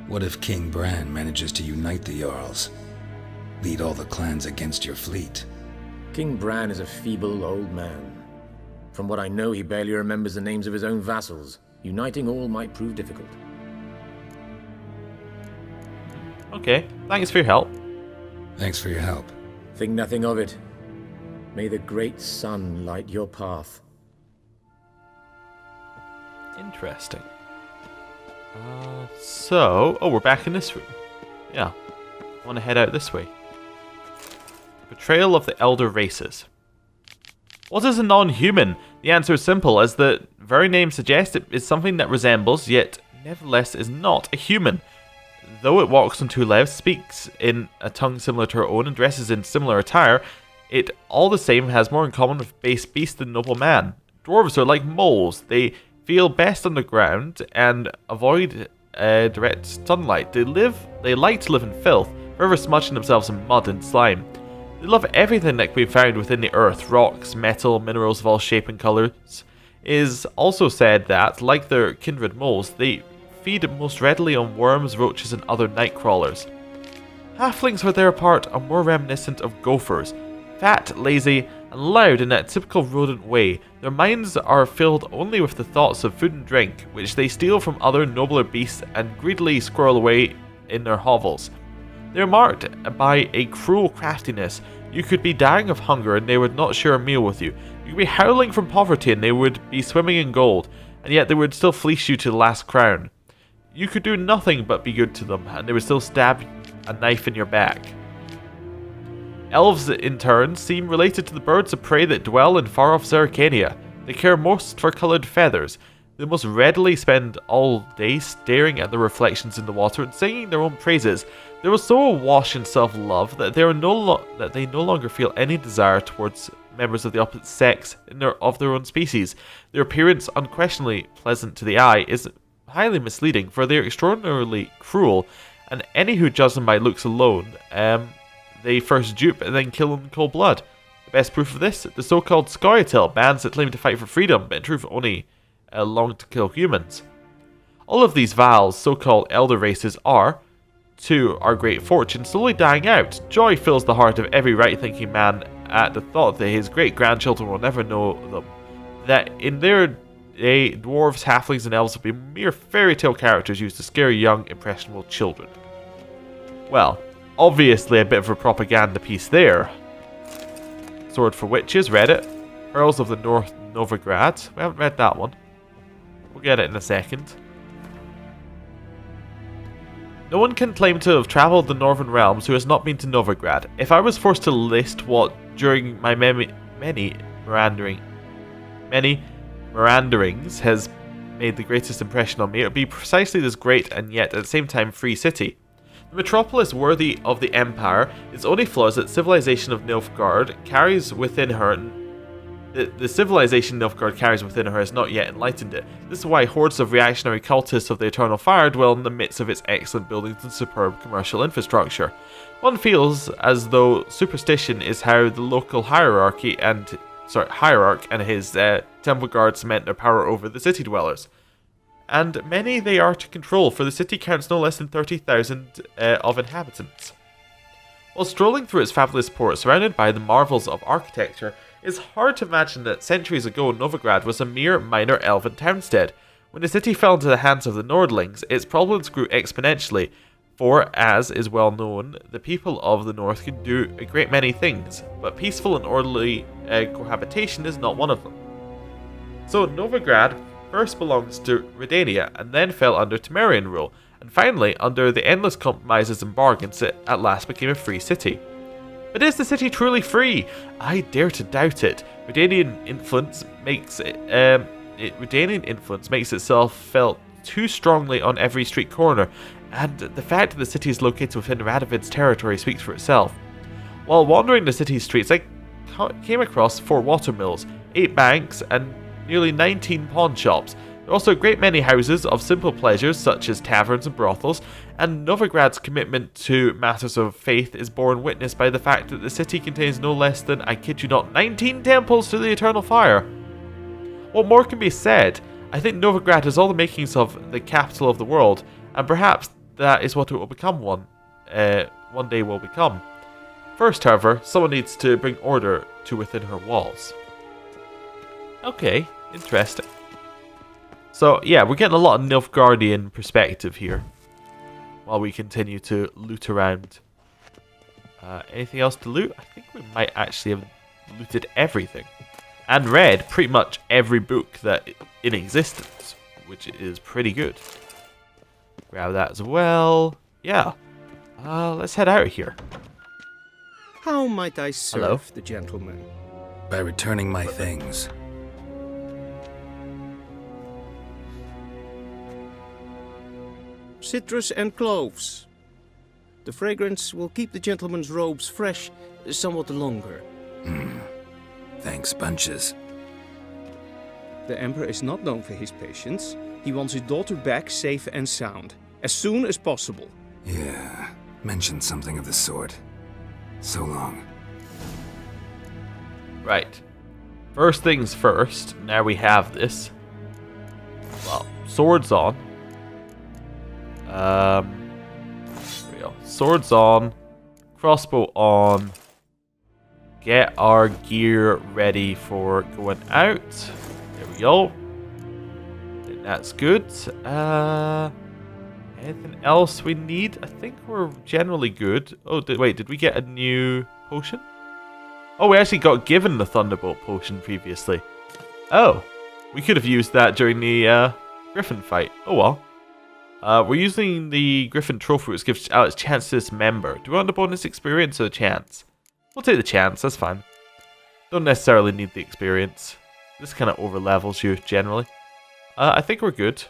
What if King Bran manages to unite the Jarls? Lead all the clans against your fleet? King Bran is a feeble old man. From what I know, he barely remembers the names of his own vassals. Uniting all might prove difficult. Okay, thanks for your help. Thanks for your help. Think nothing of it. May the great sun light your path. Interesting. Oh, we're back in this room. Yeah, I want to head out this way. Betrayal of the Elder Races. What is a non-human? The answer is simple, as the very name suggests. It is something that resembles, yet nevertheless is not a human. Though it walks on two legs, speaks in a tongue similar to our own, and dresses in similar attire, it all the same has more in common with base beast than noble man. Dwarves are like moles. They feel best underground and avoid direct sunlight. They like to live in filth, forever smudging themselves in mud and slime. They love everything that can be found within the earth, rocks, metal, minerals of all shape and colours. It is also said that, like their kindred moles, they feed most readily on worms, roaches and other night crawlers. Halflings for their part are more reminiscent of gophers, fat, lazy and loud in that typical rodent way. Their minds are filled only with the thoughts of food and drink, which they steal from other nobler beasts and greedily squirrel away in their hovels. They are marked by a cruel craftiness. You could be dying of hunger and they would not share a meal with you. You could be howling from poverty and they would be swimming in gold, and yet they would still fleece you to the last crown. You could do nothing but be good to them, and they would still stab a knife in your back. Elves, in turn, seem related to the birds of prey that dwell in far-off Zerrikania. They care most for coloured feathers. They most readily spend all day staring at the reflections in the water and singing their own praises. They are so awash in self-love that they no longer feel any desire towards members of the opposite sex of their own species. Their appearance, unquestionably pleasant to the eye, is highly misleading, for they are extraordinarily cruel, and any who judge them by looks alone, they first dupe and then kill in cold blood. The best proof of this, the so-called Scoia'tael, bands that claim to fight for freedom, but in truth only long to kill humans. All of these vile, so-called elder races are, to our great fortune, slowly dying out. Joy fills the heart of every right-thinking man at the thought that his great-grandchildren will never know them. That in their day, dwarves, halflings, and elves will be mere fairy tale characters used to scare young, impressionable children. Well, obviously a bit of a propaganda piece there. Sword for Witches, read it. Pearls of the North, Novigrad. We haven't read that one. We'll get it in a second. No one can claim to have travelled the Northern Realms who has not been to Novigrad. If I was forced to list what, during my many meanderings, has made the greatest impression on me, it would be precisely this great and yet at the same time free city. The metropolis worthy of the Empire, its only flaw is that civilization of Nilfgaard carries within her. The civilization Nilfgaard carries within her has not yet enlightened it. This is why hordes of reactionary cultists of the Eternal Fire dwell in the midst of its excellent buildings and superb commercial infrastructure. One feels as though superstition is how the local hierarch and his temple guards cement their power over the city dwellers. And many they are to control, for the city counts no less than 30,000 of inhabitants. While strolling through its fabulous port, surrounded by the marvels of architecture, it's hard to imagine that centuries ago Novigrad was a mere minor elven townstead. When the city fell into the hands of the Nordlings, its problems grew exponentially, for, as is well known, the people of the North can do a great many things, but peaceful and orderly cohabitation is not one of them. So Novigrad first belongs to Redania, and then fell under Temerian rule, and finally, under the endless compromises and bargains, it at last became a free city. But is the city truly free? I dare to doubt it. Redanian influence makes itself felt too strongly on every street corner, and the fact that the city is located within Radovid's territory speaks for itself. While wandering the city's streets, I came across 4 watermills, 8 banks, and nearly 19 pawn shops. There are also a great many houses of simple pleasures such as taverns and brothels, and Novigrad's commitment to matters of faith is borne witness by the fact that the city contains no less than, I kid you not, 19 temples to the Eternal Fire. What more can be said? I think Novigrad has all the makings of the capital of the world, and perhaps that is what it will become one day will become. First, however, someone needs to bring order to within her walls. Okay, interesting. So, yeah, we're getting a lot of Nilfgaardian perspective here while we continue to loot around. Anything else to loot? I think we might actually have looted everything. And read pretty much every book that in existence, which is pretty good. Grab that as well. Yeah. Let's head out of here. How might I serve the gentleman? By returning my things. Citrus and cloves. The fragrance will keep the gentleman's robes fresh somewhat longer. Thanks, bunches. The Emperor is not known for his patience. He wants his daughter back safe and sound, as soon as possible. Yeah, mentioned something of the sort. So long. Right. First things first, now we have this. Well, swords on. Swords on, crossbow on. Get our gear ready for going out. There we go. I think that's good. Anything else we need? I think we're generally good. Oh, did we get a new potion? Oh, we actually got given the Thunderbolt potion previously. Oh, we could have used that during the Griffin fight. Oh well. We're using the Griffin trophy, which gives out its chance to dismember. Do we want the bonus experience or the chance? We'll take the chance, that's fine. Don't necessarily need the experience. This kind of overlevels you, generally. I think we're good.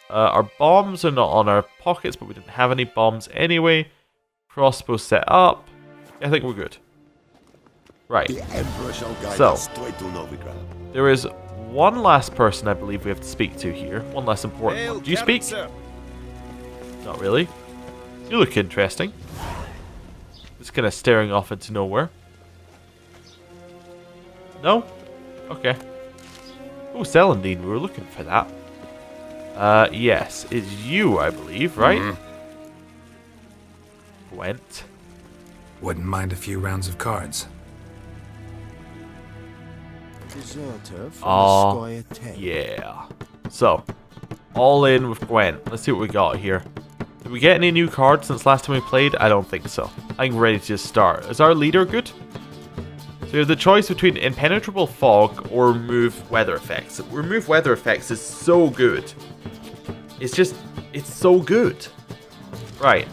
Our bombs are not on our pockets, but we didn't have any bombs anyway. Crossbow set up. Yeah, I think we're good. Right. The Emperor shall guide So, us straight to Novigrad. there is one last person I believe we have to speak to here. One less important one. Do you speak? Not really. You look interesting. Just kind of staring off into nowhere. No? Okay. Oh, Celandine, we were looking for that. Yes, it's you, I believe, right? Gwent. Wouldn't mind a few rounds of cards. Deserter from Oh, Squire 10. yeah. So, all in with Gwent. Let's see what we got here. Did we get any new cards since last time we played? I don't think so. I think we're ready to just start. Is our leader good? So you have the choice between Impenetrable Fog or Remove Weather Effects. Remove Weather Effects is so good. It's so good. Right.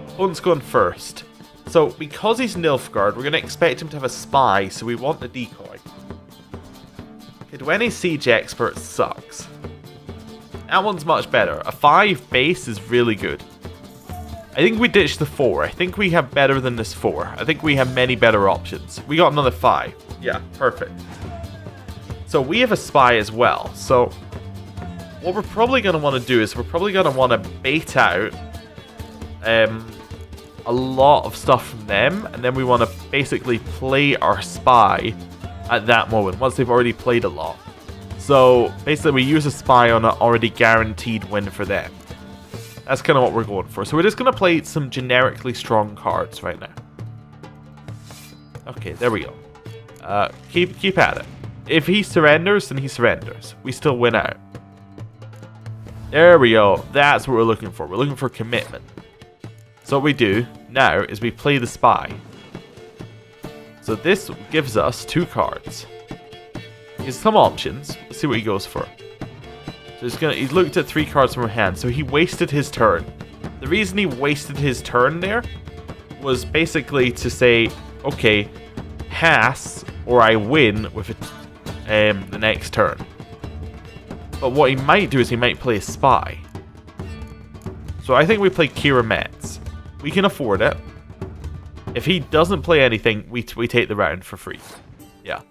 Opponent's going first. So, because he's Nilfgaard, we're going to expect him to have a spy, so we want the decoy. Okay, do any siege expert sucks? That one's much better. A 5 base is really good. I think we ditched the 4. I think we have better than this 4. I think we have many better options. We got another 5. Yeah, perfect. So we have a spy as well. So what we're probably going to want to do is we're probably going to want to bait out a lot of stuff from them. And then we want to basically play our spy at that moment, once they've already played a lot. So basically we use a spy on an already guaranteed win for them. That's kind of what we're going for. So we're just going to play some generically strong cards right now. Okay, there we go. Keep at it. If he surrenders, then he surrenders. We still win out. There we go. That's what we're looking for. We're looking for commitment. So what we do now is we play the spy. So this gives us 2 cards. He has some options. Let's see what he goes for. So he's looked at 3 cards from her hand, so he wasted his turn. The reason he wasted his turn there was basically to say, okay, pass or I win with the next turn. But what he might do is he might play a spy. So I think we play Kira Metz. We can afford it. If he doesn't play anything, we take the round for free. Yeah.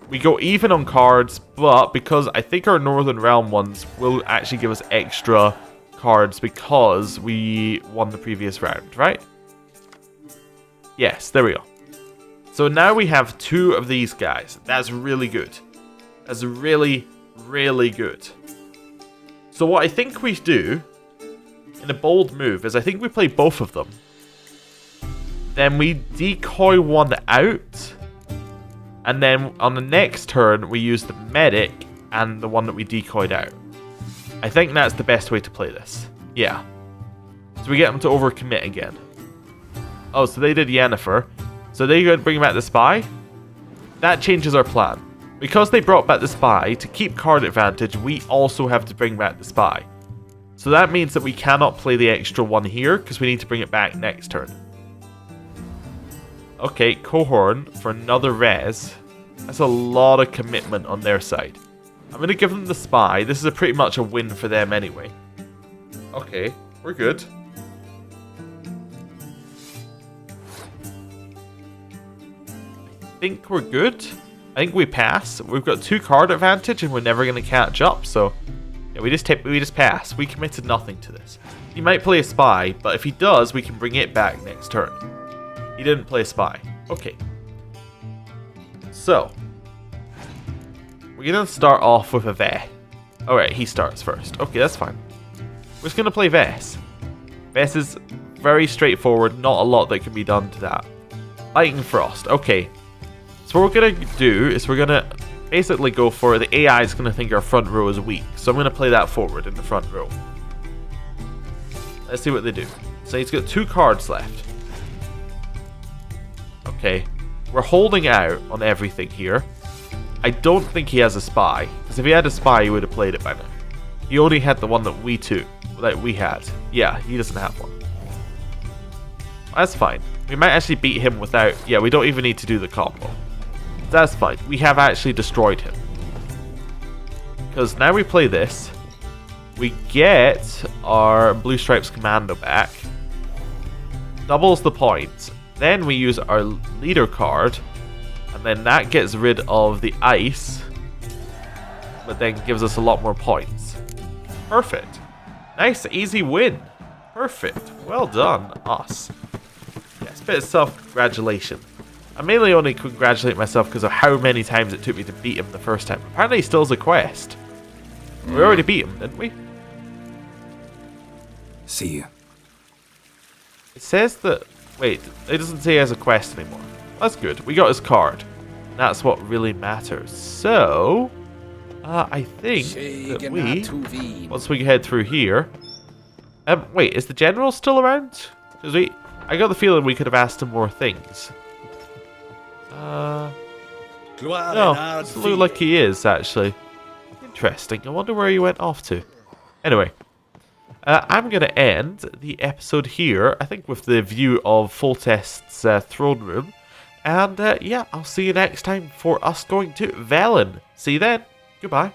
We go even on cards, but because I think our Northern Realm ones will actually give us extra cards because we won the previous round, right? Yes, there we go. So now we have 2 of these guys. That's really good. That's really, really good. So what I think we do in a bold move is I think we play both of them. Then we decoy one out. And then on the next turn, we use the medic and the one that we decoyed out. I think that's the best way to play this. Yeah. So we get them to overcommit again. Oh, so they did Yennefer. So they're going to bring back the spy? That changes our plan. Because they brought back the spy, to keep card advantage, we also have to bring back the spy. So that means that we cannot play the extra one here, because we need to bring it back next turn. Okay, Cohorn for another res. That's a lot of commitment on their side. I'm going to give them the spy. This is pretty much a win for them anyway. Okay, we're good. I think we're good. I think we pass. We've got 2 card advantage and we're never going to catch up. So yeah, we just pass. We committed nothing to this. He might play a spy, but if he does, we can bring it back next turn. He didn't play spy. Okay. So we're going to start off with a Ve. Alright, he starts first. Okay, that's fine. We're just going to play Ves. Ves is very straightforward. Not a lot that can be done to that. Lightning Frost. Okay. So what we're going to do is we're going to basically go for the AI is going to think our front row is weak. So I'm going to play that forward in the front row. Let's see what they do. So he's got 2 cards left. Okay, we're holding out on everything here. I don't think he has a spy, because if he had a spy, he would have played it by now. He only had the one that we had. Yeah, he doesn't have one. That's fine. We might actually beat him without... Yeah, we don't even need to do the combo. That's fine. We have actually destroyed him. Because now we play this. We get our Blue Stripes Commando back. Doubles the points. Then we use our leader card, and then that gets rid of the ice, but then gives us a lot more points. Perfect. Nice, easy win. Perfect. Well done, us. Yes, bit of self-congratulation. I mainly only congratulate myself because of how many times it took me to beat him the first time. Apparently he still has a quest. We already beat him, didn't we? See you. It says that... Wait, it doesn't say he has a quest anymore. That's good. We got his card. That's what really matters. So, I think that we, once we head through here... wait, is the general still around? Because I got the feeling we could have asked him more things. No, doesn't look like he is, actually. Interesting. I wonder where he went off to. Anyway. I'm going to end the episode here, I think with the view of Foltest's throne room. And yeah, I'll see you next time for us going to Velen. See you then. Goodbye.